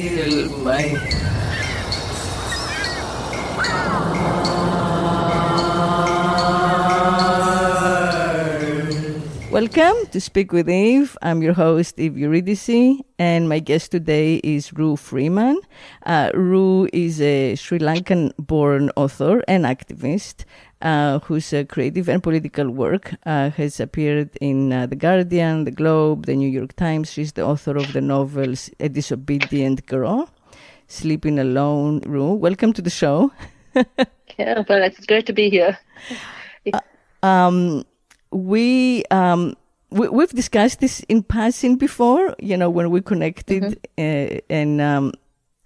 Deal. Bye. Welcome to Speak with Eve. I'm your host, Eve Eurydice, and my guest today is Ru Freeman. Ru is a Sri Lankan-born author and activist whose creative and political work has appeared in The Guardian, The Globe, The New York Times. She's the author of the novels A Disobedient Girl, Sleeping Alone. Ru, welcome to the show. Yeah, well, it's great to be here. We've discussed this in passing before, you know, when we connected, and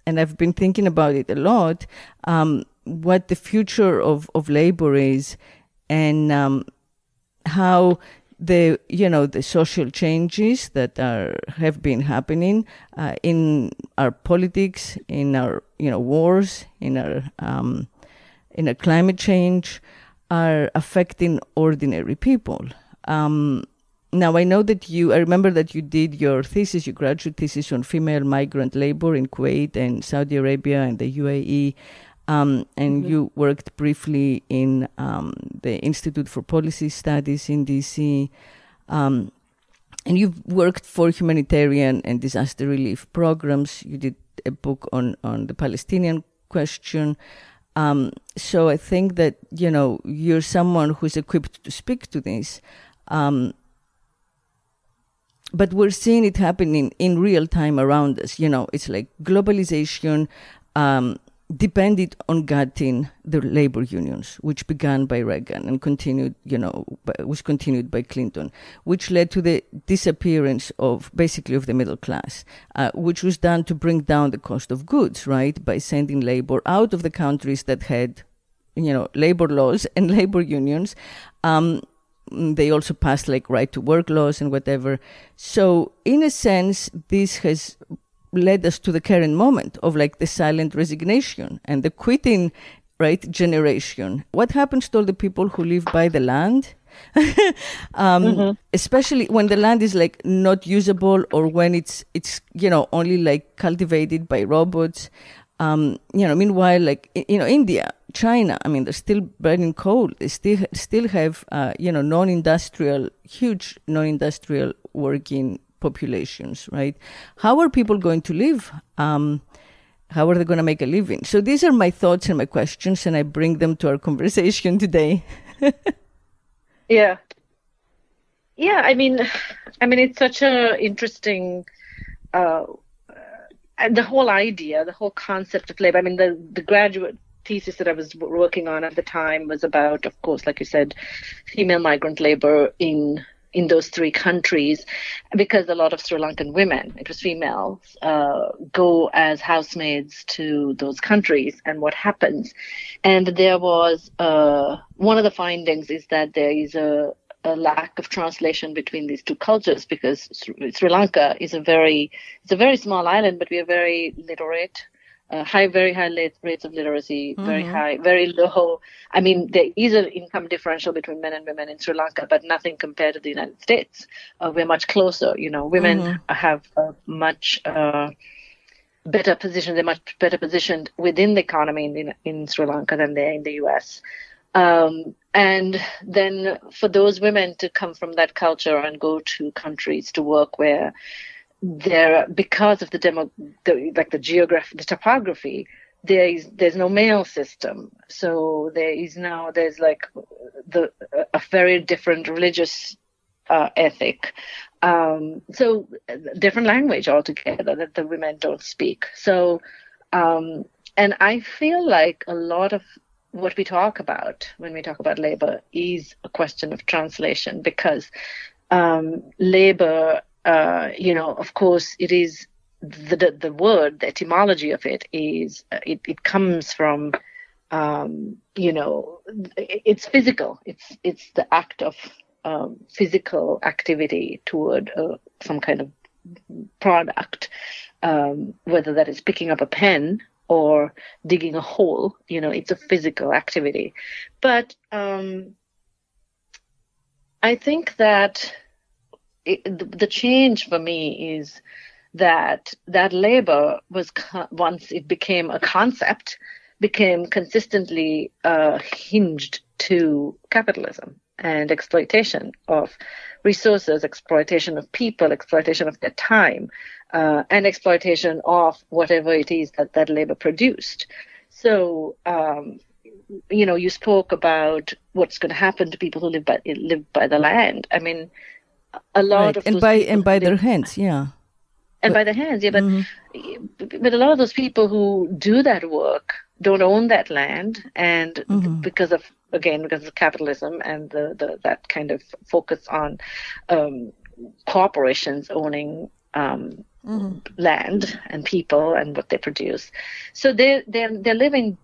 I've been thinking about it a lot, what the future of labor is, and how the social changes that have been happening in our politics, in our wars, in our climate change, are affecting ordinary people. Now, I know that I remember that you did your graduate thesis on female migrant labor in Kuwait and Saudi Arabia and the UAE, and you worked briefly in the Institute for Policy Studies in DC, and you've worked for humanitarian and disaster relief programs. You did a book on the Palestinian question. So I think that, you're someone who's equipped to speak to this. But we're seeing it happening in real time around us. It's like globalization depended on gutting the labor unions, which began by Reagan and was continued by Clinton, which led to the disappearance of the middle class, which was done to bring down the cost of goods, right, by sending labor out of the countries that had, labor laws and labor unions. They also passed right to work laws and whatever. So in a sense, this has led us to the current moment of the silent resignation and the quitting, right, generation. What happens to all the people who live by the land? Especially when the land is not usable, or when it's only cultivated by robots. Meanwhile, India, China, they're still burning coal. They still have huge non-industrial working populations, right? How are people going to live? How are they going to make a living? So these are my thoughts and my questions, and I bring them to our conversation today. Yeah. It's such a interesting, the whole idea, the whole concept of labor. The graduate thesis that I was working on at the time was about, of course, like you said, female migrant labor in those three countries, because a lot of Sri Lankan women, it was females, go as housemaids to those countries, and what happens. And there was, one of the findings is that there is a lack of translation between these two cultures, because Sri Lanka is a very small island, but we are very literate. Very high rates of literacy, very high, very low. There is an income differential between men and women in Sri Lanka, but nothing compared to the United States. We're much closer. Women have a much better position. They're much better positioned within the economy in Sri Lanka than they're in the U.S. And then for those women to come from that culture and go to countries to work where because of the topography, there's no male system. So there's a very different religious ethic. So different language altogether that the women don't speak. So, and I feel like a lot of what we talk about when we talk about labor is a question of translation, because labor, of course, it is the word, the etymology of it is, it comes from, it's physical. It's the act of physical activity toward some kind of product, whether that is picking up a pen or digging a hole. It's a physical activity. But I think that the change for me is that labor was, once it became a concept, became consistently hinged to capitalism and exploitation of resources, exploitation of people, exploitation of their time, and exploitation of whatever it is that labor produced. So, you spoke about what's going to happen to people who live by the land. I mean, a lot of those and by their hands, yeah. And by their hands, yeah. But a lot of those people who do that work don't own that land, and because of capitalism and the that kind of focus on corporations owning land and people and what they produce, so they're living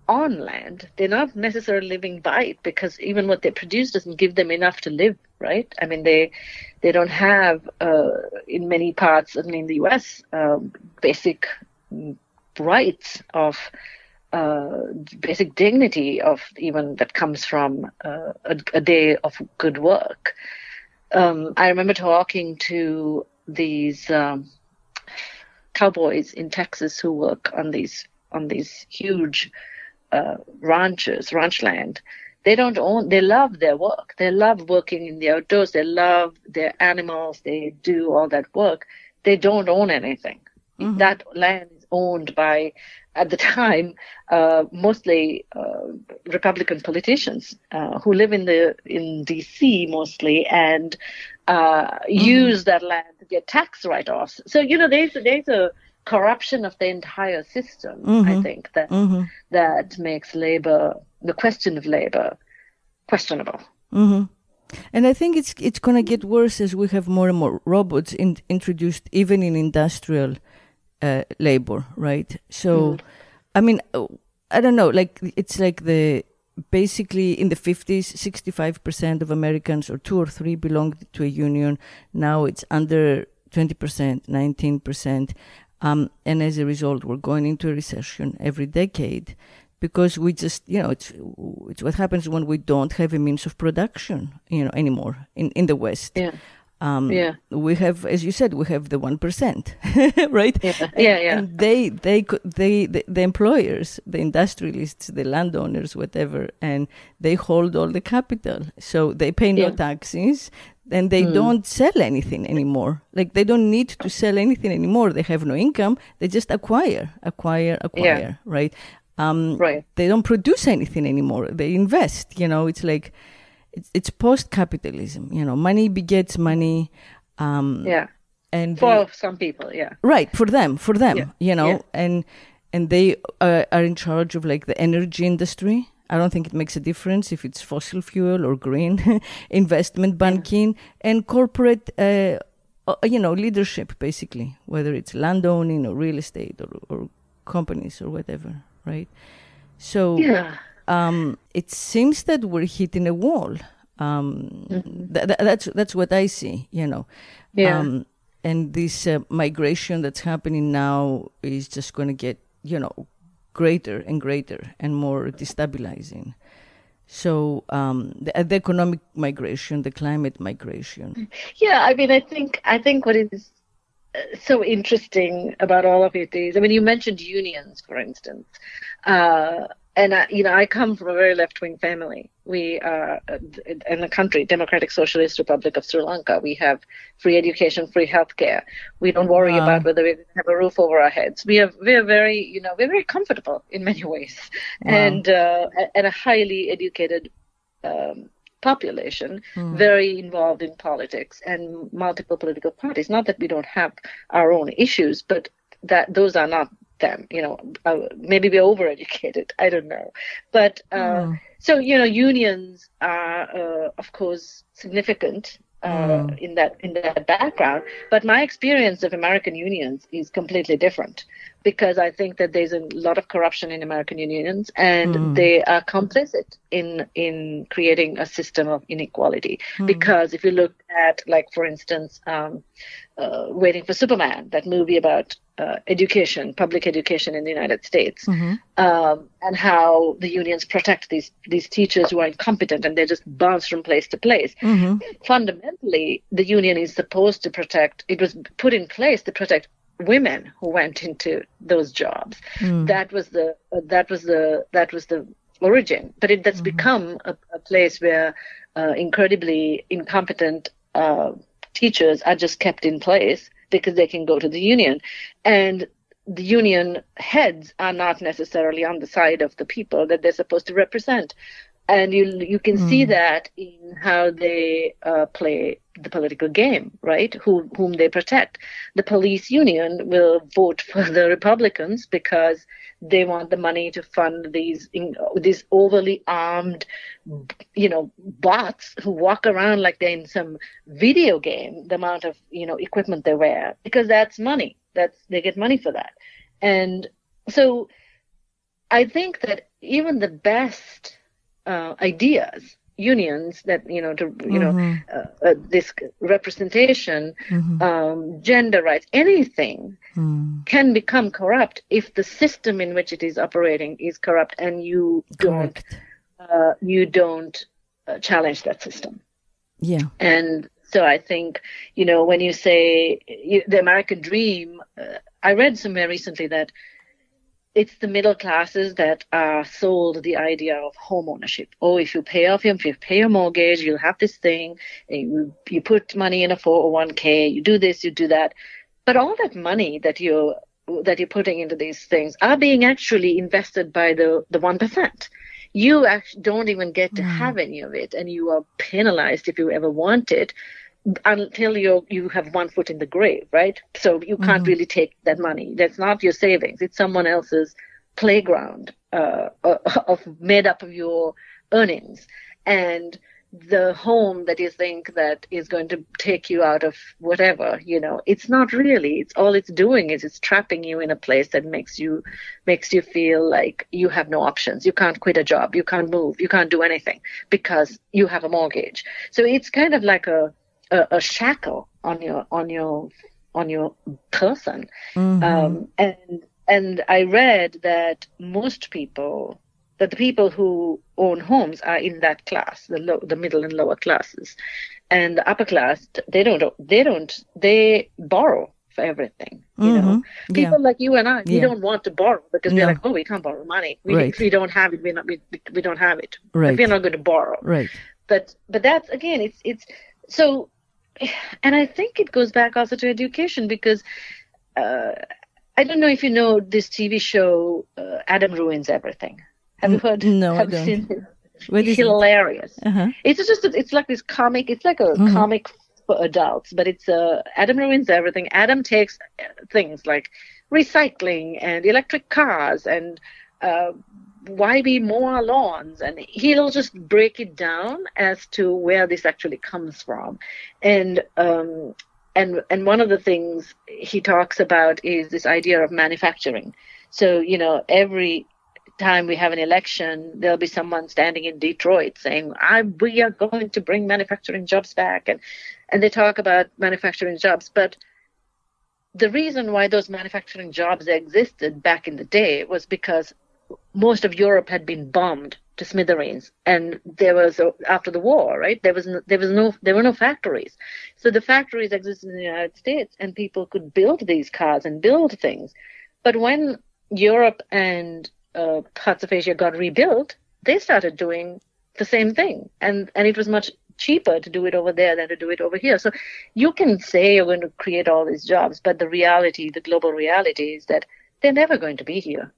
on land. They're not necessarily living by it, because even what they produce doesn't give them enough to live, right? I mean, they don't have in many parts, in the US, basic rights of basic dignity of even that comes from a day of good work. I remember talking to these cowboys in Texas who work on these huge ranch land. They love their work. They love working in the outdoors. They love their animals. They do all that work. They don't own anything. That land is owned by, at the time, mostly Republican politicians who live in DC mostly, and use that land to get tax write-offs. So there's a corruption of the entire system. I think that makes the question of labor questionable. And I think it's going to get worse as we have more and more robots introduced, even in industrial labor, right? So, I mean, I don't know. It's like basically in the 50s, 65% of Americans, or 2 or 3, belonged to a union. Now it's under 20%, 19%. And as a result, we're going into a recession every decade, because we just, it's what happens when we don't have a means of production, anymore in the West. We have, as you said, we have the 1%, right? And the employers, the industrialists, the landowners, whatever, and they hold all the capital. So they pay no taxes. And they don't sell anything anymore. They don't need to sell anything anymore. They have no income. They just acquire, right? They don't produce anything anymore. They invest. It's like it's post-capitalism. Money begets money. And for some people, right, for them. And they are in charge of the energy industry. I don't think it makes a difference if it's fossil fuel or green, investment banking, and corporate, leadership, basically, whether it's landowning or real estate or companies or whatever, right? So it seems that we're hitting a wall. That's what I see, And this migration that's happening now is just going to get, greater and greater and more destabilizing. So the economic migration, the climate migration. Yeah, I mean, I think what is so interesting about all of it is, you mentioned unions, for instance, and I come from a very left-wing family. We are in the country, Democratic Socialist Republic of Sri Lanka. We have free education, free healthcare. We don't worry about whether we have a roof over our heads. We're very, we're very comfortable in many ways, and a highly educated population, very involved in politics and multiple political parties. Not that we don't have our own issues, but that those are not them. Maybe we're overeducated. I don't know, but so unions are of course significant in that background. But my experience of American unions is completely different, because I think that there's a lot of corruption in American unions, and they are complicit in creating a system of inequality. Because if you look at, for instance, Waiting for Superman, that movie about public education in the United States, and how the unions protect these teachers who are incompetent and they just bounce from place to place. Fundamentally, the union is supposed to protect. It was put in place to protect women who went into those jobs. That was the origin. But that's become a place where incredibly incompetent teachers are just kept in place because they can go to the union. And the union heads are not necessarily on the side of the people that they're supposed to represent. And you can see that in how they play the political game, right? Whom they protect. The police union will vote for the Republicans because they want the money to fund these overly armed, bots who walk around like they're in some video game. The amount of equipment they wear, because that's money. They get money for that. And so I think that even the best ideas, unions that this representation, gender rights, anything can become corrupt if the system in which it is operating is corrupt, and you don't challenge that system. Yeah. And so I think when you say the American dream, I read somewhere recently that it's the middle classes that are sold the idea of home ownership. Oh, if you pay your mortgage, you'll have this thing. You put money in a 401k. You do this, you do that. But all that money that you're putting into these things are being actually invested by the 1%. You actually don't even get to have any of it, and you are penalized if you ever want it, until you have one foot in the grave, right? So you can't really take that money. That's not your savings. It's someone else's playground made up of your earnings. And the home that you think that is going to take you out of whatever, it's not really. It's all it's doing is it's trapping you in a place that makes you feel like you have no options. You can't quit a job. You can't move. You can't do anything because you have a mortgage. So it's kind of like a shackle on your person. And I read that the people who own homes are in that class, the middle and lower classes, and the upper class they borrow for everything. People like you and I, we don't want to borrow because we're like, oh, we can't borrow money. If we don't have it, we don't have it. Right. We're not going to borrow. Right. But that's again, it's so. And I think it goes back also to education because I don't know if you know this TV show, Adam Ruins Everything. Have you heard? No, have I don't. Seen it? It's hilarious. It's like this comic. It's like a comic for adults, but it's Adam Ruins Everything. Adam takes things like recycling and electric cars and why we mow our lawns, and he'll just break it down as to where this actually comes from. And one of the things he talks about is this idea of manufacturing. So, every time we have an election, there'll be someone standing in Detroit saying, we are going to bring manufacturing jobs back. And they talk about manufacturing jobs. But the reason why those manufacturing jobs existed back in the day was because most of Europe had been bombed to smithereens, and there was after the war, right? There were no factories, so the factories existed in the United States, and people could build these cars and build things. But when Europe and parts of Asia got rebuilt, they started doing the same thing, and it was much cheaper to do it over there than to do it over here. So you can say you're going to create all these jobs, but the global reality is that they're never going to be here.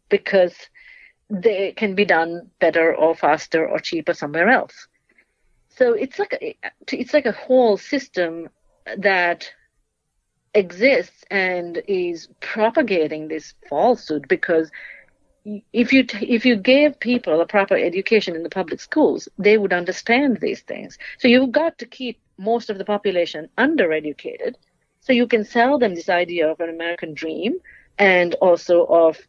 Because they can be done better or faster or cheaper somewhere else. So it's like a whole system that exists and is propagating this falsehood, because if you gave people a proper education in the public schools, they would understand these things. So you've got to keep most of the population undereducated so you can sell them this idea of an American dream, and also of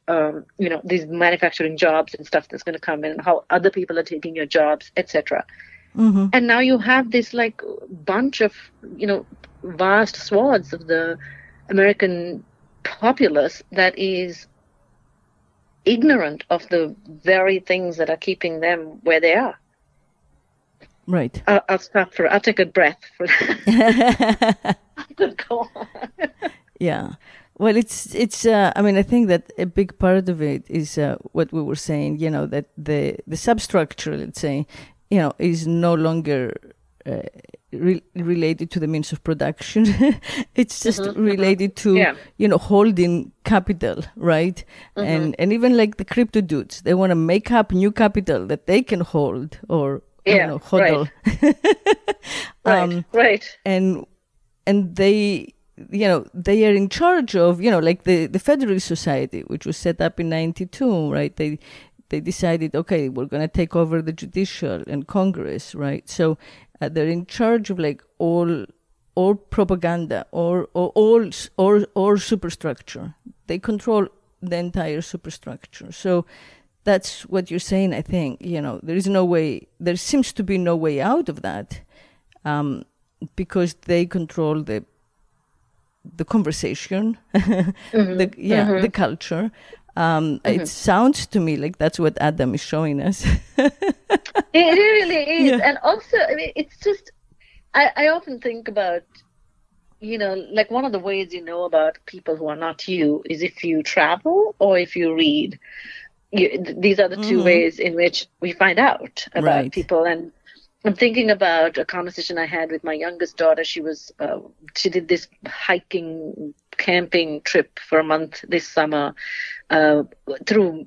these manufacturing jobs and stuff that's going to come in, and how other people are taking your jobs, etc. And now you have this bunch of vast swaths of the American populace that is ignorant of the very things that are keeping them where they are. Right. I'll stop I'll take a breath for that. I could go on. Yeah. Well, it's. I mean, I think that a big part of it is what we were saying. That the substructure, let's say, is no longer related to the means of production. It's just related to holding capital, right? And even like the crypto dudes, they want to make up new capital that they can hold or hodl. Right. And they. They are in charge of, like the Federalist Society, which was set up in 92, right? They decided, okay, we're going to take over the judicial and Congress, right? So they're in charge of like all propaganda or superstructure. They control the entire superstructure. So that's what you're saying, I think. There seems to be no way out of that, because they control the conversation, the culture. It sounds to me like that's what Adam is showing us. It really is. Yeah. And also, I mean, it's just, I often think about, like one of the ways about people who are not you is if you travel or if you read. These are the two ways in which we find out about people. And I'm thinking about a conversation I had with my youngest daughter. She did this hiking, camping trip for a month this summer through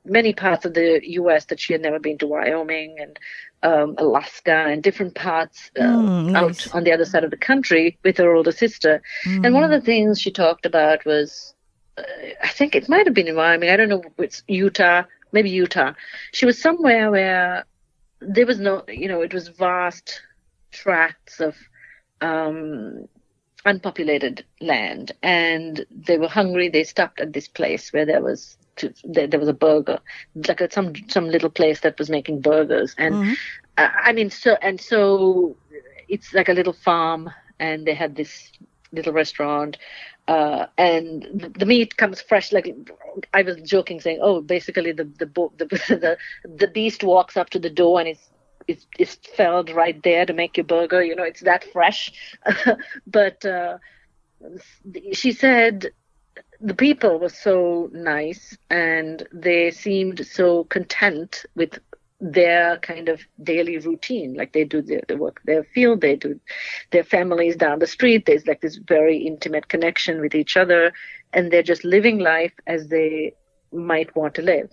many parts of the U.S. that she had never been to, Wyoming and Alaska and different parts out on the other side of the country with her older sister. And one of the things she talked about was, I think it might have been in Wyoming. I don't know, it's Utah, maybe Utah. She was somewhere where there was no, it was vast tracts of unpopulated land, and they were hungry. They stopped at this place where there was a burger, like some little place that was making burgers, and so it's like a little farm, and they had this little restaurant. And the meat comes fresh. Like I was joking, saying, "Oh, basically the beast walks up to the door and it's felled right there to make your burger. It's that fresh." But she said the people were so nice and they seemed so content with their kind of daily routine. Like they do their work, their field, they do their families down the street. There's like this very intimate connection with each other, and they're just living life as they might want to live.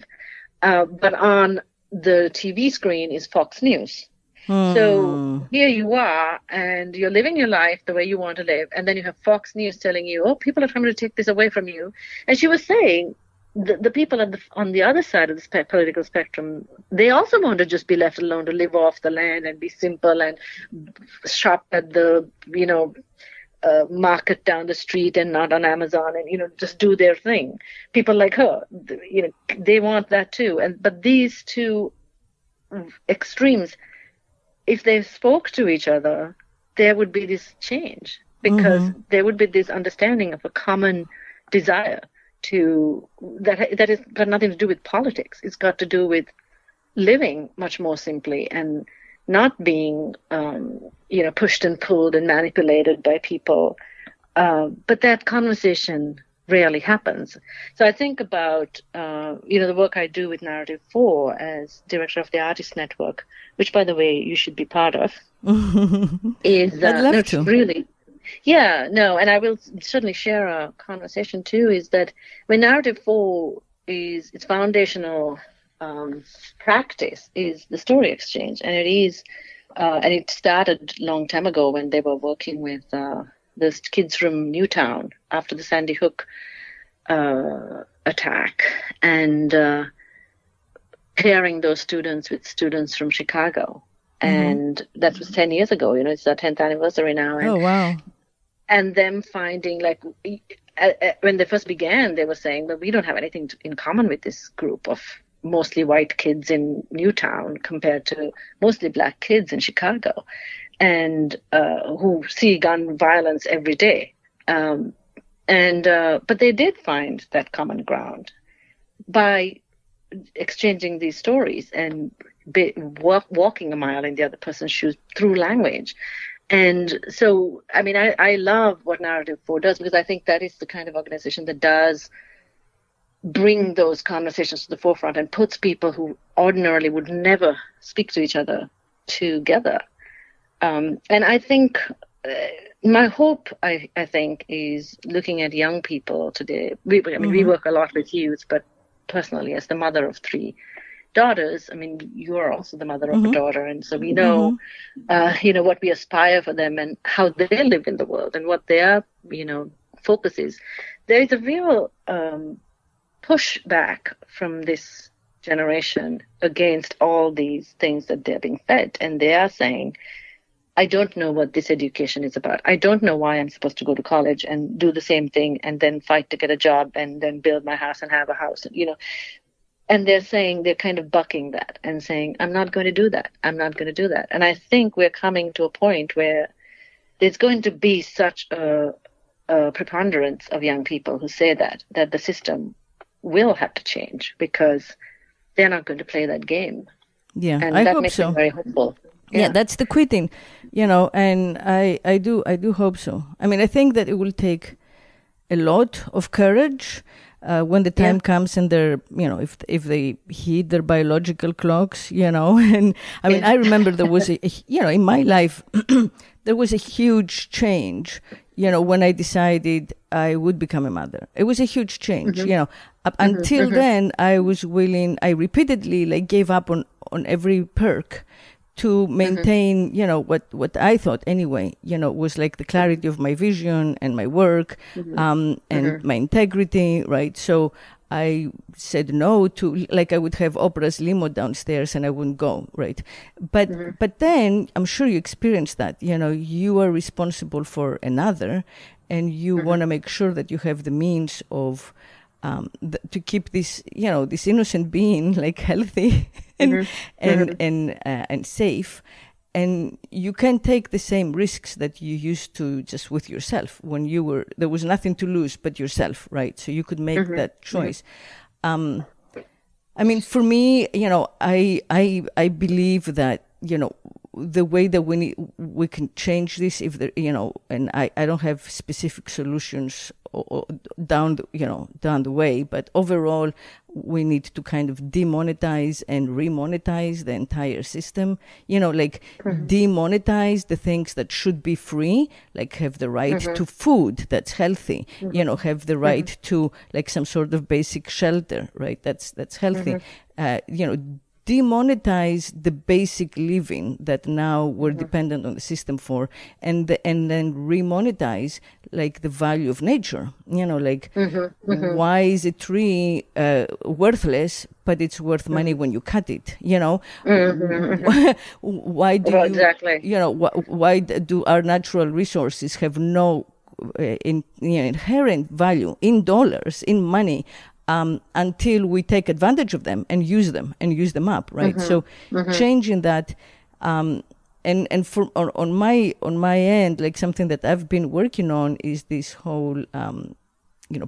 But on the TV screen is Fox News. So here you are, and you're living your life the way you want to live, and then you have Fox News telling you, "Oh, people are trying to take this away from you." And she was saying, the people on the other side of the political spectrum, they also want to just be left alone to live off the land and be simple and shop at the, market down the street and not on Amazon and, just do their thing. People like her, they want that too. But these two extremes, if they spoke to each other, there would be this change because there would be this understanding of a common desire that has got nothing to do with politics. It's got to do with living much more simply and not being, pushed and pulled and manipulated by people. But that conversation rarely happens. So I think about, the work I do with Narrative 4 as director of the Artist Network, which, by the way, you should be part of, is I'd love to. Really. Yeah, no, and I will certainly share a conversation too, is that when Narrative 4 is its foundational practice is the story exchange. And it is, and it started a long time ago when they were working with the kids from Newtown after the Sandy Hook attack and pairing those students with students from Chicago. And that was 10 years ago, it's our 10th anniversary now. And, oh, wow. And them finding, like, when they first began, they were saying, but we don't have anything in common with this group of mostly white kids in Newtown compared to mostly black kids in Chicago, and who see gun violence every day. And And but they did find that common ground by exchanging these stories and walking a mile in the other person's shoes through language. And so, I mean, I love what Narrative 4 does, because I think that is the kind of organization that does bring those conversations to the forefront and puts people who ordinarily would never speak to each other together. And I think my hope, I think, is looking at young people today. We work a lot with youth, but personally, as the mother of 3 daughters, I mean, you are also the mother of a daughter, and so we know, what we aspire for them and how they live in the world and what their, focus is. There is a real pushback from this generation against all these things that they're being fed, and they are saying, I don't know what this education is about. I don't know why I'm supposed to go to college and do the same thing and then fight to get a job and then build my house and have a house, And they're saying, they're kind of bucking that and saying, I'm not going to do that. I'm not going to do that. And I think we're coming to a point where there's going to be such a preponderance of young people who say that the system will have to change, because they're not going to play that game. Yeah, and I that hope makes so. me very hopeful. Yeah, that's the quitting, and I do hope so. I mean, I think that it will take a lot of courage when the time comes and they're, if they heed their biological clocks, and I mean, I remember there was in my life, there was a huge change, when I decided I would become a mother. It was a huge change, Up until then, I repeatedly gave up on every perk to maintain, what I thought anyway, was like the clarity of my vision and my work, and my integrity, right? So I said no to, I would have Oprah's limo downstairs and I wouldn't go, right? But then I'm sure you experienced that, you are responsible for another, and you want to make sure that you have the means of to keep this, this innocent being healthy and safe. And you can take the same risks that you used to just with yourself when there was nothing to lose but yourself, right? So you could make that choice. I mean, for me, I believe that, the way that we can change this, if there, and I don't have specific solutions down the way, but overall we need to kind of demonetize and remonetize the entire system, demonetize the things that should be free, have the right to food that's healthy, have the right to some sort of basic shelter, right? That's healthy, demonetize the basic living that now we're dependent on the system for, and then remonetize the value of nature. Why is a tree worthless, but it's worth money when you cut it? Why do why do our natural resources have no inherent value in dollars, in money? Until we take advantage of them and use them up, right? So changing that, and for on my end, something that I've been working on is this whole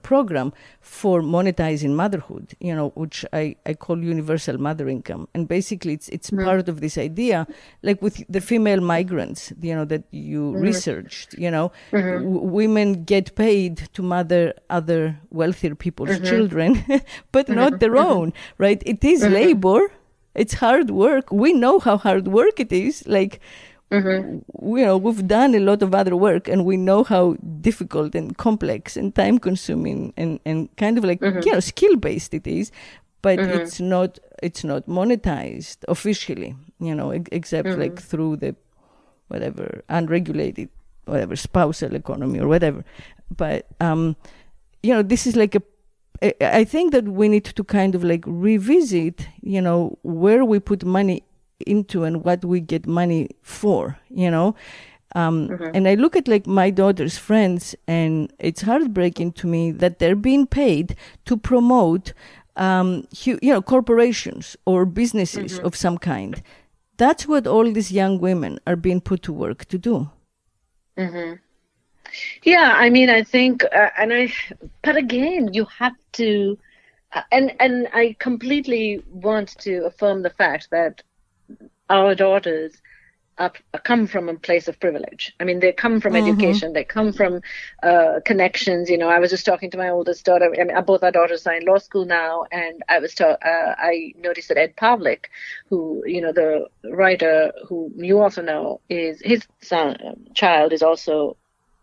program for monetizing motherhood, which I call universal mother income. And basically it's part of this idea, with the female migrants, that you researched, women get paid to mother other wealthier people's children, but not their own, right? It is labor. It's hard work. We know how hard work it is. We've done a lot of other work, and we know how difficult and complex and time consuming and kind of skill based it is, but it's not monetized officially, except through the whatever unregulated spousal economy or whatever. But this is I think that we need to kind of revisit, where we put money into and what we get money for, and I look at my daughter's friends, and it's heartbreaking to me that they're being paid to promote corporations or businesses of some kind. That's what all these young women are being put to work to do. Yeah, I mean, I think, but again, you have to, and I completely want to affirm the fact that our daughters come from a place of privilege. I mean, they come from education, they come from connections. You know, I was just talking to my oldest daughter. I mean, both our daughters are in law school now, and I noticed that Ed Pavlik, who, you know, the writer who you also know, is his child is also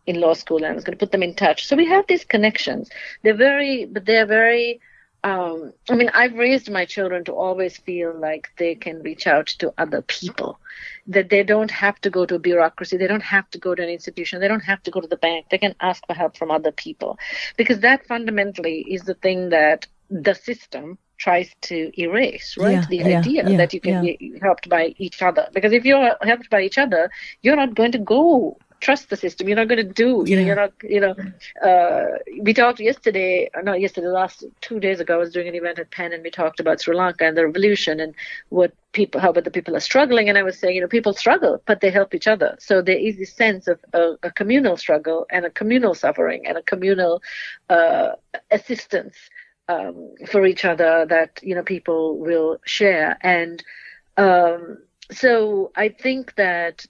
in law school, and I was going to put them in touch. So we have these connections. They're very. I mean, I've raised my children to always feel like they can reach out to other people, that they don't have to go to a bureaucracy, they don't have to go to an institution, they don't have to go to the bank, they can ask for help from other people. Because that fundamentally is the thing that the system tries to erase, right? The idea that you can be helped by each other. Because if you're helped by each other, you're not going to go trust the system. You're not going to do, you're not, we talked last 2 days ago, I was doing an event at Penn, and we talked about Sri Lanka and the revolution and how the people are struggling. And I was saying, people struggle, but they help each other. So there is this sense of a communal struggle and a communal suffering and a communal assistance for each other that, people will share. And so I think that,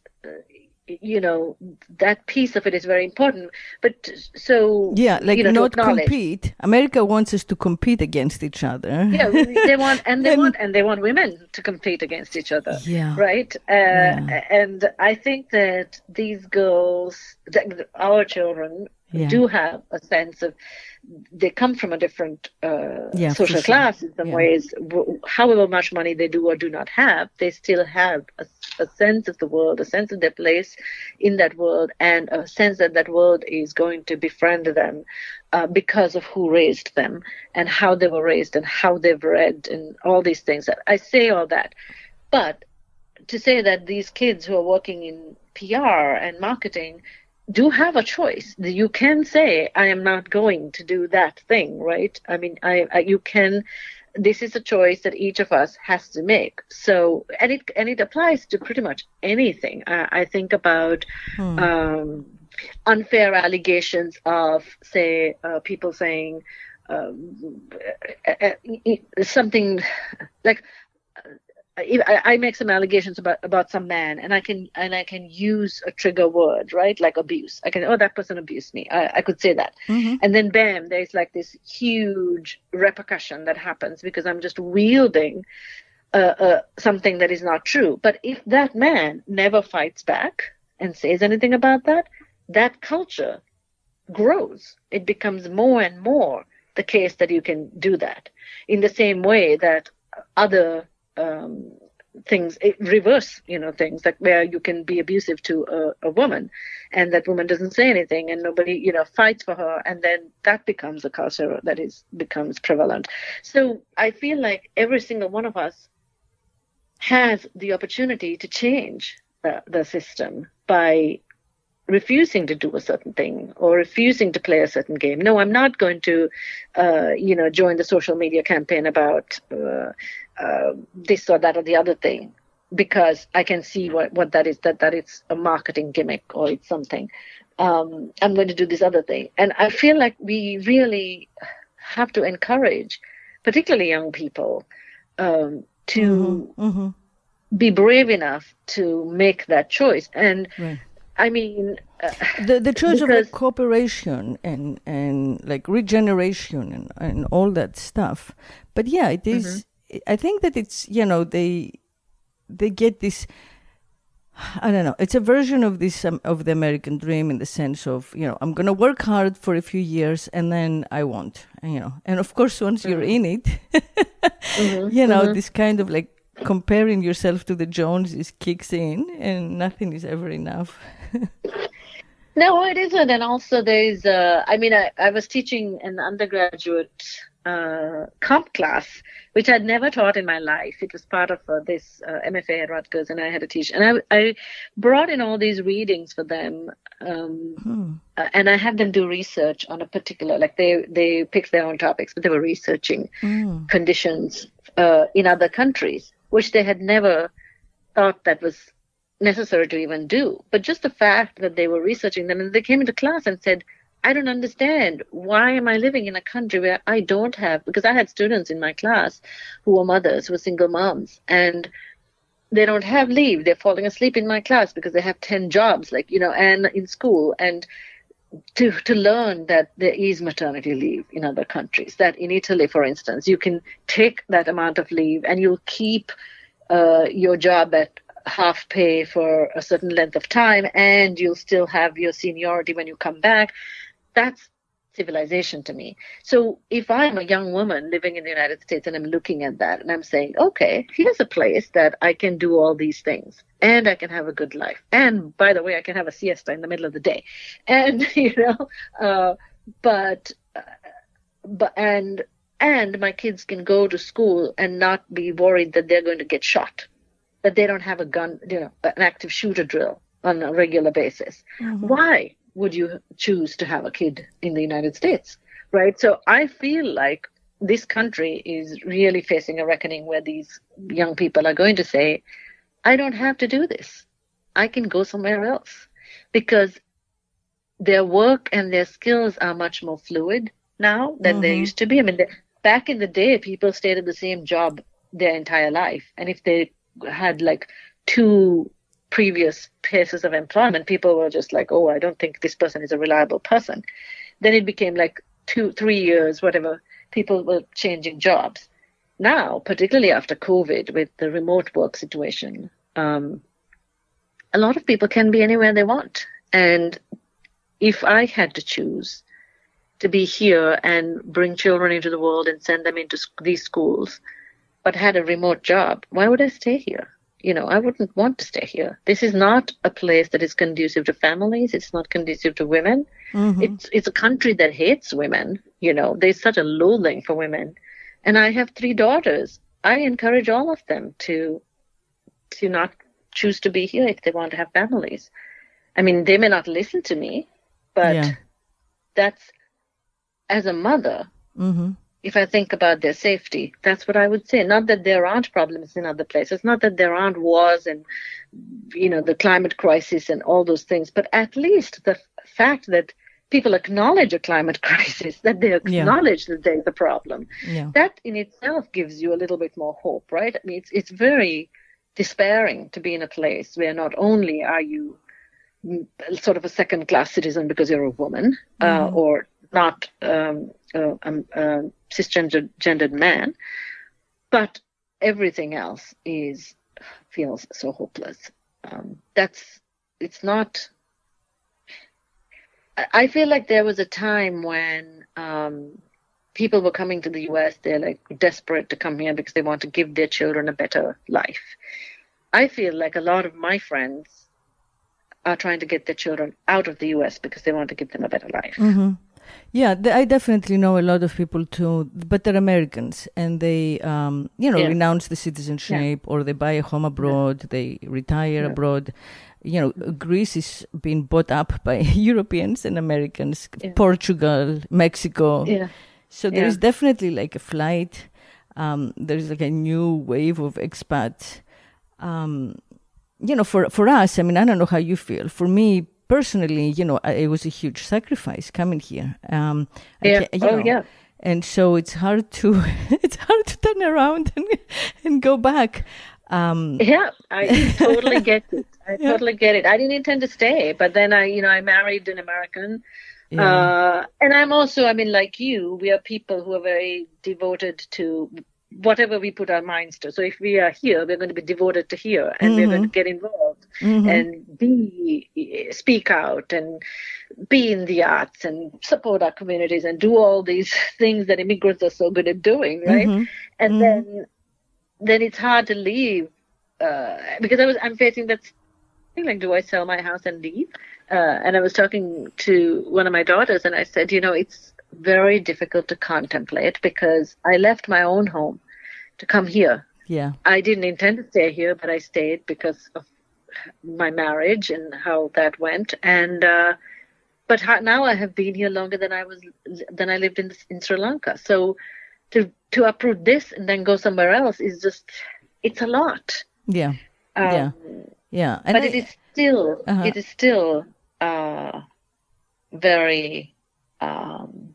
that piece of it is very important. But so not compete. America wants us to compete against each other. Yeah, they want women to compete against each other. Yeah, right. And I think that these girls, our children, do have a sense of they come from a different social class in some ways. However much money they do or do not have, they still have a sense of the world, a sense of their place in that world, and a sense that that world is going to befriend them because of who raised them and how they were raised and how they've read and all these things. I say all that. But to say that these kids who are working in PR and marketing do have a choice. You can say, I am not going to do that thing, right? I mean, you can, this is a choice that each of us has to make. So, and it applies to pretty much anything. I think about unfair allegations of, say, people saying something like, I make some allegations about some man, and I can use a trigger word, right? Like abuse. I can, that person abused me. I could say that. And then bam, there's like this huge repercussion that happens because I'm just wielding something that is not true. But if that man never fights back and says anything about that, that culture grows. It becomes more and more the case that you can do that. In the same way that other things, reverse, things like where you can be abusive to a woman and that woman doesn't say anything and nobody, fights for her. And then that becomes a culture that becomes prevalent. So I feel like every single one of us has the opportunity to change the system by refusing to do a certain thing or refusing to play a certain game. No, I'm not going to, join the social media campaign about this or that or the other thing because I can see what that is, that it's a marketing gimmick or it's something. I'm going to do this other thing. And I feel like we really have to encourage, particularly young people, to be brave enough to make that choice. And I mean, the choice of like cooperation and like regeneration and all that stuff. But yeah, it is. I think that it's they get this. I don't know. It's a version of this of the American dream in the sense of I'm going to work hard for a few years and then I won't. And of course once you're in it, this kind of like comparing yourself to the Joneses kicks in and nothing is ever enough. No, it isn't. And also there's, I was teaching an undergraduate comp class, which I'd never taught in my life. It was part of this MFA at Rutgers, and I had to teach. And I brought in all these readings for them, and I had them do research on a particular, like they picked their own topics, but they were researching conditions in other countries, which they had never thought that was necessary to even do. But just the fact that they were researching them and they came into class and said, I don't understand. Why am I living in a country where I don't have, because I had students in my class who were mothers, who were single moms, and they don't have leave. They're falling asleep in my class because they have 10 jobs, and in school. And to learn that there is maternity leave in other countries, that in Italy, for instance, you can take that amount of leave and you'll keep your job at half pay for a certain length of time, and you'll still have your seniority when you come back. That's civilization to me. So if I'm a young woman living in the United States and I'm looking at that and I'm saying, okay, here's a place that I can do all these things and I can have a good life. And by the way, I can have a siesta in the middle of the day. And, and my kids can go to school and not be worried that they're going to get shot, that they don't have a gun, an active shooter drill on a regular basis. Mm-hmm. Why would you choose to have a kid in the United States, right? So I feel like this country is really facing a reckoning where these young people are going to say, I don't have to do this. I can go somewhere else, because their work and their skills are much more fluid now than they used to be. I mean, back in the day, people stayed at the same job their entire life. And if they had like 2 previous places of employment, people were just like, oh, I don't think this person is a reliable person. Then it became like 2-3 years, whatever, people were changing jobs. Now, particularly after COVID, with the remote work situation, a lot of people can be anywhere they want. And if I had to choose to be here and bring children into the world and send them into these schools, but had a remote job, why would I stay here? I wouldn't want to stay here. This is not a place that is conducive to families. It's not conducive to women. Mm-hmm. It's a country that hates women. There's such a loathing for women. And I have 3 daughters. I encourage all of them to not choose to be here if they want to have families. I mean, they may not listen to me, but that's, as a mother, if I think about their safety, that's what I would say. Not that there aren't problems in other places, not that there aren't wars and, the climate crisis and all those things, but at least the fact that people acknowledge a climate crisis, that they acknowledge that there's a problem, that in itself gives you a little bit more hope, right? I mean, it's very despairing to be in a place where not only are you sort of a second-class citizen because you're a woman, or not cisgendered man, but everything else feels so hopeless. It's not. I feel like there was a time when people were coming to the U.S. They're like desperate to come here because they want to give their children a better life. I feel like a lot of my friends are trying to get their children out of the U.S. because they want to give them a better life. Mm-hmm. Yeah, I definitely know a lot of people too, but they're Americans, and they, renounce the citizenship, or they buy a home abroad, they retire abroad. Greece is being bought up by Europeans and Americans, Portugal, Mexico. Yeah. So there is definitely like a flight. There's like a new wave of expats. For us, I mean, I don't know how you feel. For me personally, it was a huge sacrifice coming here. And so it's hard to turn around and go back. I totally get it. I totally get it. I didn't intend to stay, but then I married an American. And I'm also, I mean, like you, we are people who are very devoted to whatever we put our minds to. So if we are here, we're going to be devoted to here, and we're going to get involved and speak out and be in the arts and support our communities and do all these things that immigrants are so good at doing, right? And then it's hard to leave because I'm facing that thing, like, do I sell my house and leave? And I was talking to one of my daughters, and I said, it's very difficult to contemplate because I left my own home to come here. Yeah. I didn't intend to stay here, but I stayed because of my marriage and how that went. And but now I have been here longer than I lived in Sri Lanka. So to uproot this and then go somewhere else is just, it's a lot. Yeah. Yeah. But it is still very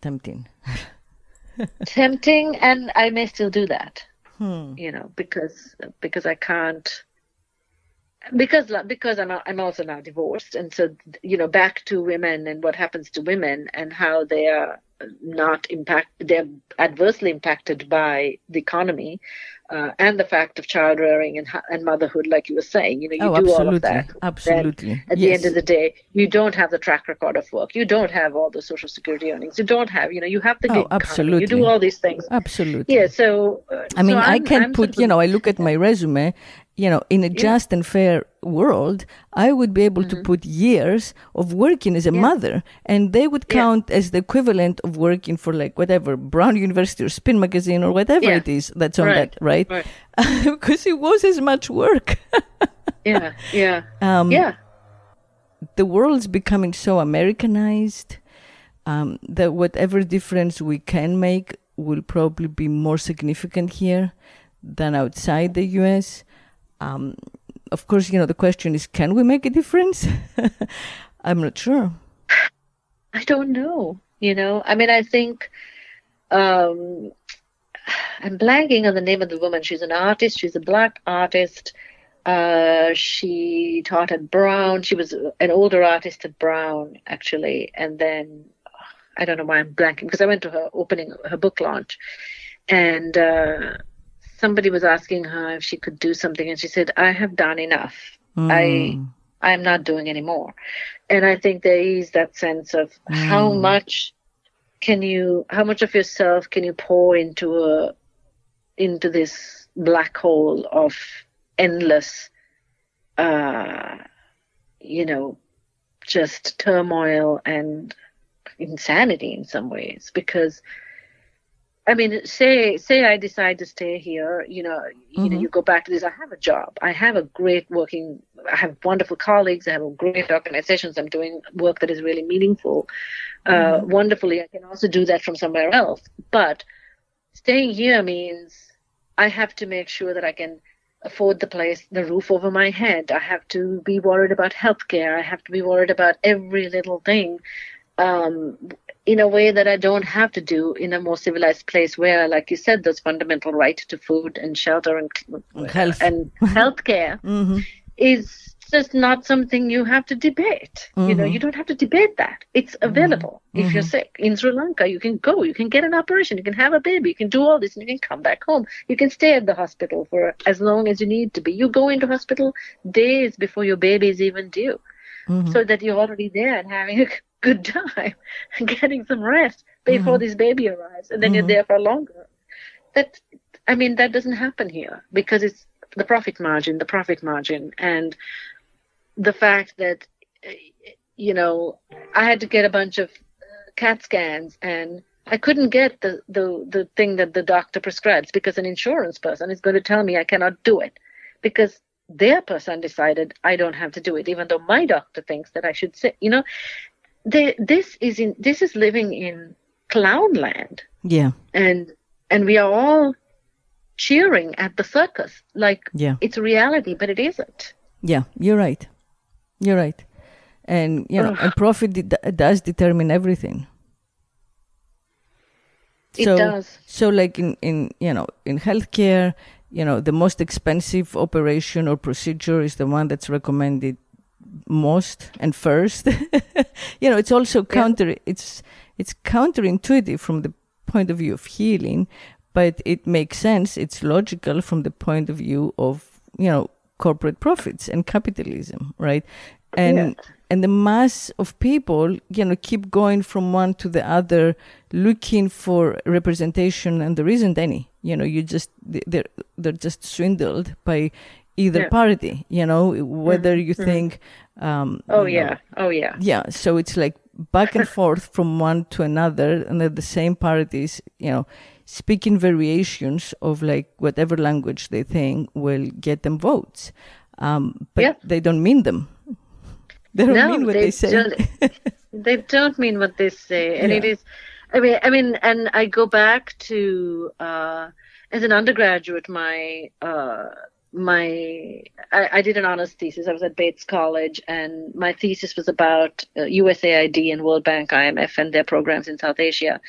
tempting. tempting, and I may still do that. Because I can't, because I'm also now divorced, and so back to women and what happens to women and how they are they're adversely impacted by the economy and the fact of child rearing and motherhood, like you were saying. You do all of that. Absolutely. Then at the end of the day, you don't have the track record of work. You don't have all the Social Security earnings. You don't have, you have the gig economy. You do all these things. Absolutely. Yeah. So I can put, I look at my resume, in a just and fair world, I would be able to put years of working as a mother, and they would count as the equivalent of working for whatever, Brown University or Spin Magazine or whatever it is that's on that, right? Because it was as much work. Yeah. The world's becoming so Americanized that whatever difference we can make will probably be more significant here than outside the U.S. Of course, the question is, can we make a difference? I'm not sure. I don't know. I think I'm blanking on the name of the woman. She's an artist. She's a Black artist. She taught at Brown. She was an older artist at Brown, actually. And then I don't know why I'm blanking, because I went to her book launch, and somebody was asking her if she could do something, and she said, I have done enough. I am not doing any more. And I think there is that sense of how much of yourself can you pour into this black hole of endless, just turmoil and insanity in some ways. Because say I decide to stay here, you go back to this. I have a job. I have I have wonderful colleagues. I have great organizations. I'm doing work that is really meaningful. Wonderfully, I can also do that from somewhere else. But staying here means I have to make sure that I can afford the roof over my head. I have to be worried about healthcare. I have to be worried about every little thing. In a way that I don't have to do in a more civilized place where, like you said, those fundamental right to food and shelter and healthcare is just not something you have to debate. You don't have to debate that. It's available. If you're sick in Sri Lanka, you can go, you can get an operation, you can have a baby, you can do all this, and you can come back home. You can stay at the hospital for as long as you need to be. You go into hospital days before your baby is even due, so that you're already there and having a good time and getting some rest before this baby arrives, and then you're there for longer. That doesn't happen here, because it's the profit margin, and the fact that I had to get a bunch of CAT scans, and I couldn't get the thing that the doctor prescribes, because an insurance person is going to tell me I cannot do it because their person decided I don't have to do it, even though my doctor thinks that I should say. This is living in clown land. Yeah. And we are all cheering at the circus like it's reality, but it isn't. Yeah, you're right. And and profit does determine everything. It does. So like in healthcare, the most expensive operation or procedure is the one that's recommended most and first. It's also it's counterintuitive from the point of view of healing, but it makes sense. It's logical from the point of view of corporate profits and capitalism, right? And the mass of people keep going from one to the other, looking for representation, and there isn't any. They're just swindled by either party, whether you think so it's like back and forth from one to another, and that the same parties speak in variations of like whatever language they think will get them votes, but they don't mean them. They don't mean what they say. They don't mean what they say, and it is. I mean, and I go back to as an undergraduate, my I did an honors thesis. I was at Bates College, and my thesis was about USAID and World Bank, IMF, and their programs in South Asia,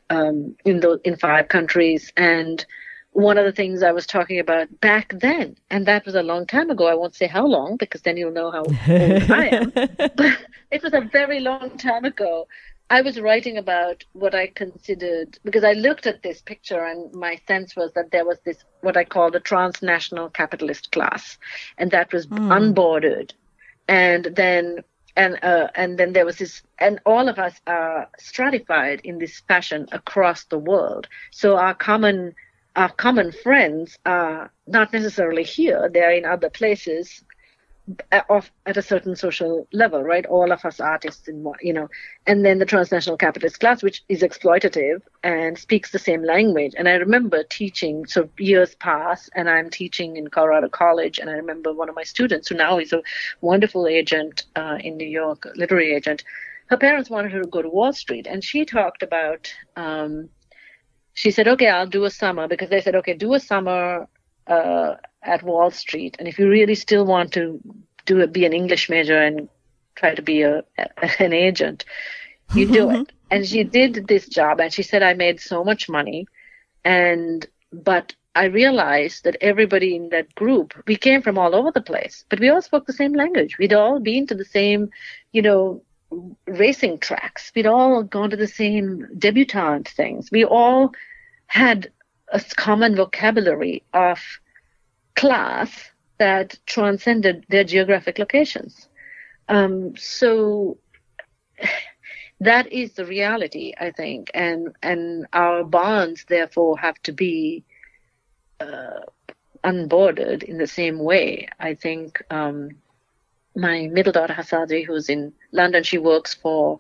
in 5 countries. And one of the things I was talking about back then, and that was a long time ago. I won't say how long, because then you'll know how old I am. But it was a very long time ago. I was writing about what I considered, because I looked at this picture and my sense was that there was this, what I called a transnational capitalist class, and that was unbordered. And then there was this, and all of us are stratified in this fashion across the world. So our common friends are not necessarily here; they are in other places, at a certain social level, right? All of us artists, and then the transnational capitalist class, which is exploitative and speaks the same language. And I remember teaching, so years pass, and I'm teaching in Colorado College, and I remember one of my students, who now is a wonderful agent in New York, literary agent. Her parents wanted her to go to Wall Street, and she talked about, she said, okay, I'll do a summer, because they said, okay, do a summer at Wall Street, and if you really still want to be an English major and try to be an agent, you do it. And she did this job, and she said, I made so much money, but I realized that everybody in that group, we came from all over the place, but we all spoke the same language. We'd all been to the same, racing tracks. We'd all gone to the same debutante things. We all had a common vocabulary of class that transcended their geographic locations. So that is the reality, I think, and our bonds therefore have to be unbordered in the same way. I think my middle daughter Hasadri, who's in London, she works for,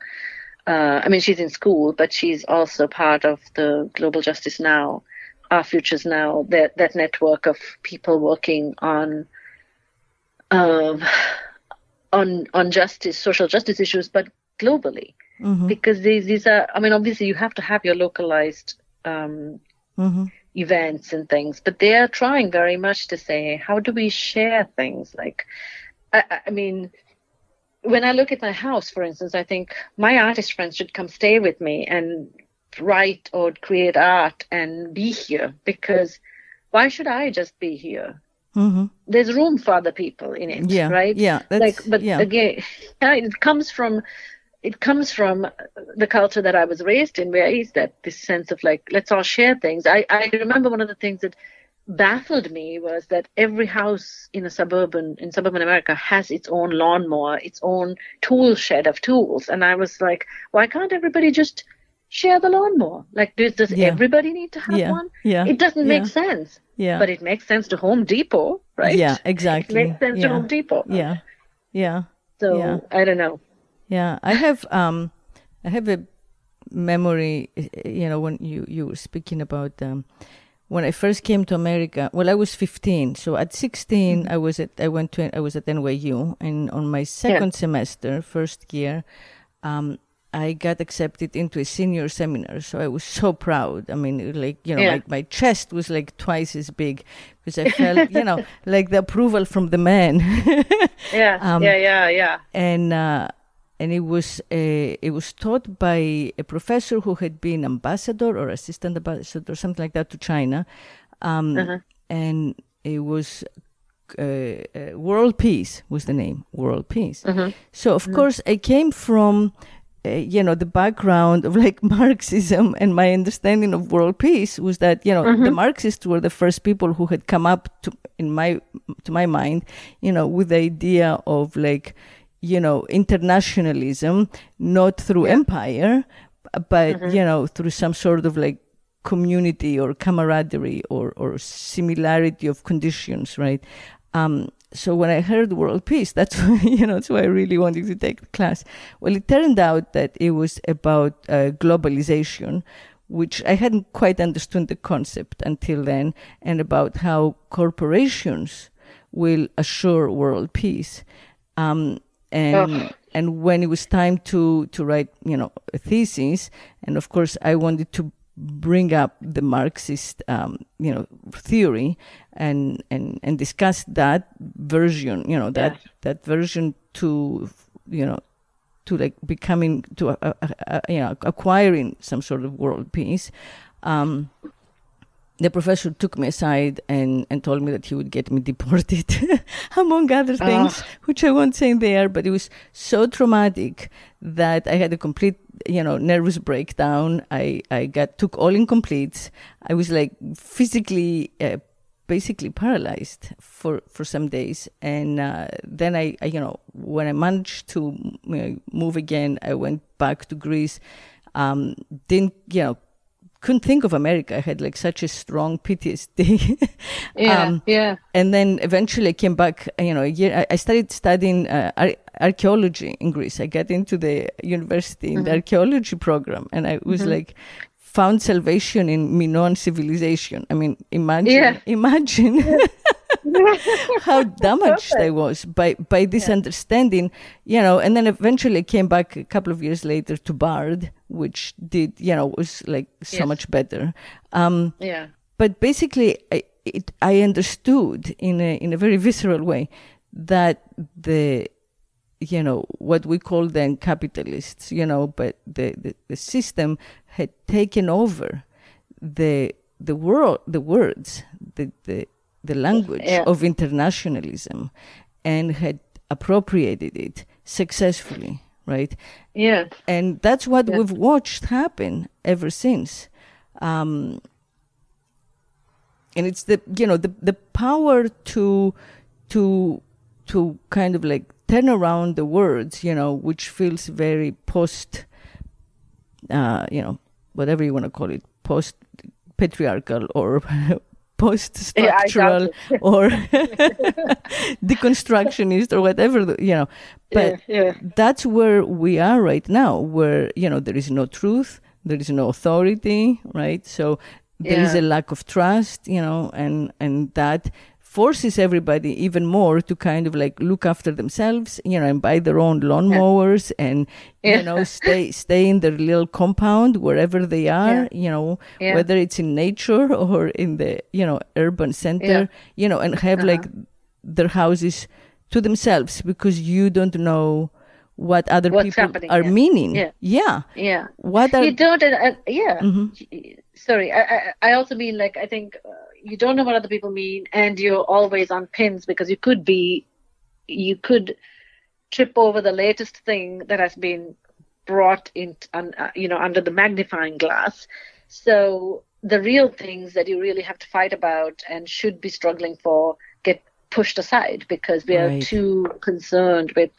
she's in school, but she's also part of the Global Justice Now, Our Futures Now, that network of people working on justice, social justice issues, but globally, because these are, obviously you have to have your localized events and things, but they are trying very much to say, how do we share things? Like, when I look at my house, for instance, I think my artist friends should come stay with me and write or create art and be here, because why should I just be here? There's room for other people in it, right? Yeah, again, it comes from the culture that I was raised in, where is that this sense of like, let's all share things. I remember one of the things that baffled me was that every house in suburban America has its own lawnmower, its own tool shed of tools, and I was like, why can't everybody just share the lawnmower? Like, does everybody need to have one? Yeah. It doesn't make sense. Yeah. But it makes sense to Home Depot, right? Yeah, exactly. It makes sense to Home Depot. Yeah. Yeah. So I don't know. Yeah. I have a memory, when you were speaking about when I first came to America. Well, I was 15. So at 16 I was at NYU, and on my second semester, first year, I got accepted into a senior seminar, so I was so proud. Like my chest was like twice as big, because I felt, like the approval from the man. And it was taught by a professor who had been ambassador or assistant ambassador, something like that, to China, and it was World Peace was the name, World Peace. So of course I came from the background of like Marxism, and my understanding of world peace was that, the Marxists were the first people who had come up to my mind, with the idea of like, internationalism, not through empire, but, through some sort of like community or camaraderie or similarity of conditions, right? So when I heard world peace, that's that's why I really wanted to take the class. Well, it turned out that it was about globalization, which I hadn't quite understood the concept until then, and about how corporations will assure world peace. And when it was time to write, a thesis, and of course I wanted to bring up the Marxist, theory, and discuss that version, that version to, to like becoming, to, acquiring some sort of world peace. The professor took me aside and told me that he would get me deported, among other things, which I won't say there, but it was so traumatic that I had a complete, nervous breakdown. I took all incompletes. I was like physically, basically paralyzed for some days. And then I, when I managed to move again, I went back to Greece, couldn't think of America. I had like such a strong PTSD. And then eventually I came back, a year, I started studying archaeology in Greece. I got into the university in the archaeology program, and I was like, found salvation in Minoan civilization. I mean, imagine how damaged I was by this understanding, and then eventually I came back a couple of years later to Bard, which did, was like so much better. But basically I understood in a very visceral way that what we call then capitalists, but the system had taken over the world, the words, the language of internationalism, and had appropriated it successfully, right? Yeah. And that's what we've watched happen ever since. And it's the power to kind of like turn around the words, which feels very whatever you want to call it, post-patriarchal or post-structural or deconstructionist or whatever, But that's where we are right now, where, there is no truth, there is no authority, right? So there is a lack of trust, and that forces everybody even more to kind of like look after themselves, and buy their own lawnmowers and, stay in their little compound wherever they are, whether it's in nature or in the, urban center, and have like their houses to themselves, because you don't know what other people are meaning. What are... You don't, Sorry, I also mean, like, I think you don't know what other people mean, and you're always on pins, because you could trip over the latest thing that has been brought in, under the magnifying glass. So the real things that you really have to fight about and should be struggling for get pushed aside, because we are too concerned with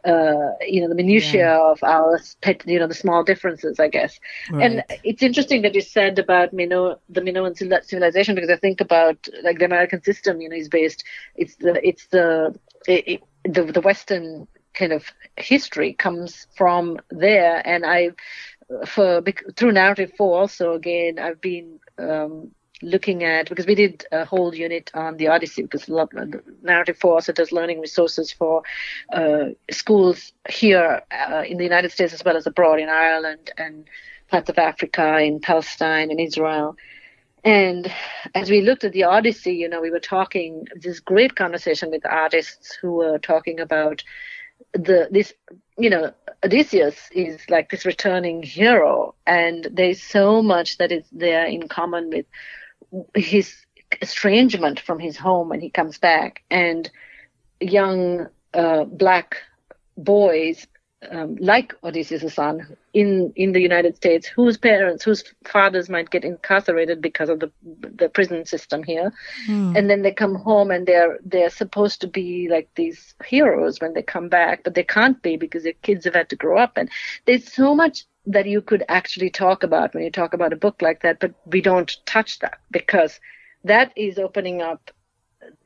the minutiae of our the small differences, I guess. And it's interesting that you said about the Minoan civilization, because I think about like the American system, is based, the Western kind of history comes from there. And through Narrative 4 also, again, I've been looking at, because we did a whole unit on the Odyssey, because Narrative 4 also does learning resources for schools here in the United States as well as abroad, in Ireland and parts of Africa, in Palestine and Israel. And as we looked at the Odyssey, we were talking, this great conversation with artists who were talking about Odysseus is like this returning hero, and there's so much that is there in common with his estrangement from his home when he comes back, and young black boys like Odysseus' son in the United States, whose fathers might get incarcerated because of the prison system here, and then they come home and they're supposed to be like these heroes when they come back, but they can't be because their kids have had to grow up. And there's so much that you could actually talk about when you talk about a book like that, but we don't touch that, because that is opening up,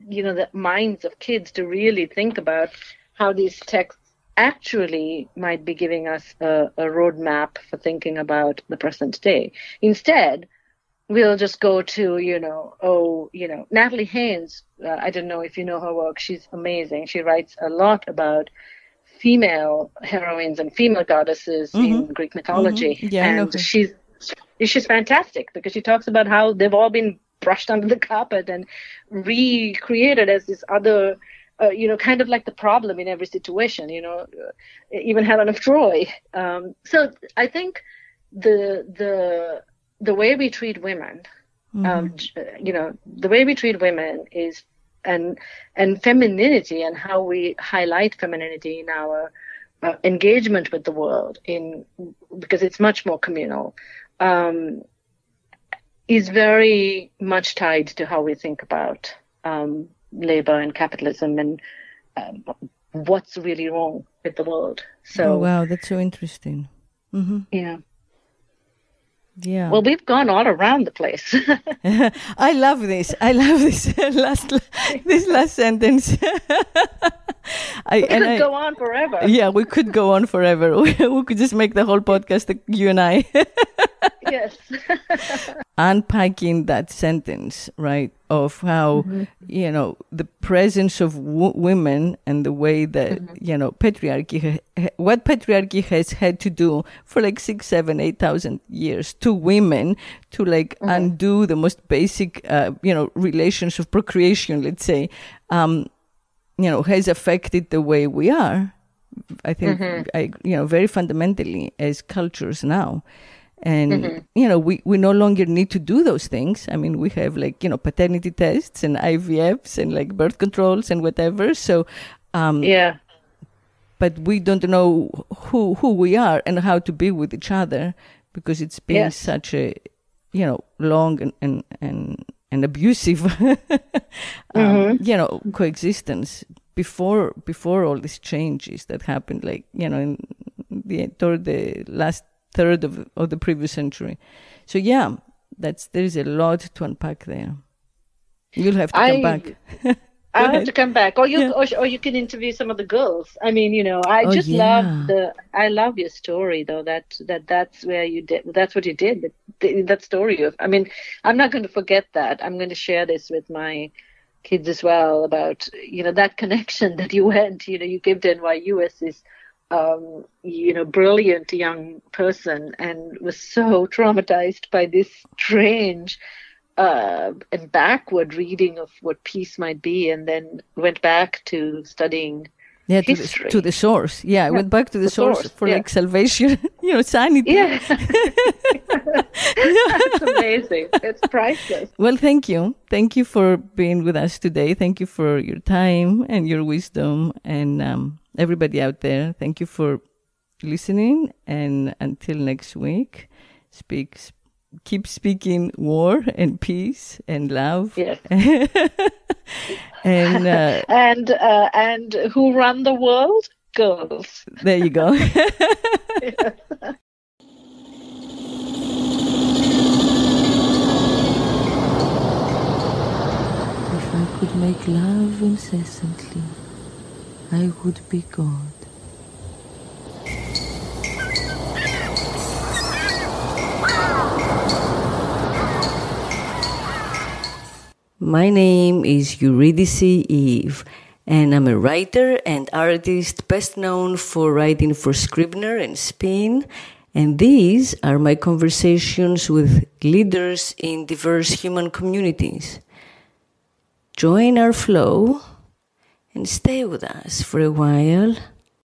the minds of kids to really think about how these texts actually might be giving us a roadmap for thinking about the present day. Instead, we'll just go to, Natalie Haynes. I don't know if you know her work. She's amazing. She writes a lot about female heroines and female goddesses in Greek mythology. Yeah, and she's fantastic, because she talks about how they've all been brushed under the carpet and recreated as this other, kind of like the problem in every situation, even Helen of Troy. So I think the way we treat women, the way we treat women is, and femininity and how we highlight femininity in our engagement with the world, because it's much more communal, is very much tied to how we think about labor and capitalism and what's really wrong with the world. So, oh wow, that's so interesting. Mm-hmm. Yeah. Yeah. Well, we've gone all around the place. I love this. This last sentence. We could go on forever. Yeah, we could go on forever. We could just make the whole podcast, you and I. Yes. Unpacking that sentence, right, of how, the presence of women and the way that, patriarchy, what patriarchy has had to do for like 6, 7, 8,000 years to women to undo the most basic, relations of procreation, let's say, has affected the way we are, I think, very fundamentally as cultures now. And, we no longer need to do those things. I mean, we have paternity tests and IVFs and birth controls and whatever. So, but we don't know who we are and how to be with each other because it's been such a, long and abusive, coexistence before all these changes that happened, toward the last third of the previous century. So there's a lot to unpack there. You'll have to come back. I'll have to come back, or you can interview some of the girls. I mean, I love your story though. That's where you did. That's what you did. That story of. I mean, I'm not going to forget that. I'm going to share this with my kids as well about that connection that you went. You came to NYU as this brilliant young person and was so traumatized by this strange and backward reading of what peace might be, and then went back to studying history. To the source. I went back to the source for salvation, sanity. Yeah. It's amazing. It's priceless. Well, thank you. Thank you for being with us today. Thank you for your time and your wisdom, and everybody out there, thank you for listening. And until next week, keep speaking war and peace and love. Yes. and and who run the world? Girls. There you go. Yes. If I could make love incessantly, I would be God. My name is Eurydice Eve, and I'm a writer and artist best known for writing for Scribner and Spin, and these are my conversations with leaders in diverse human communities. Join our flow and stay with us for a while.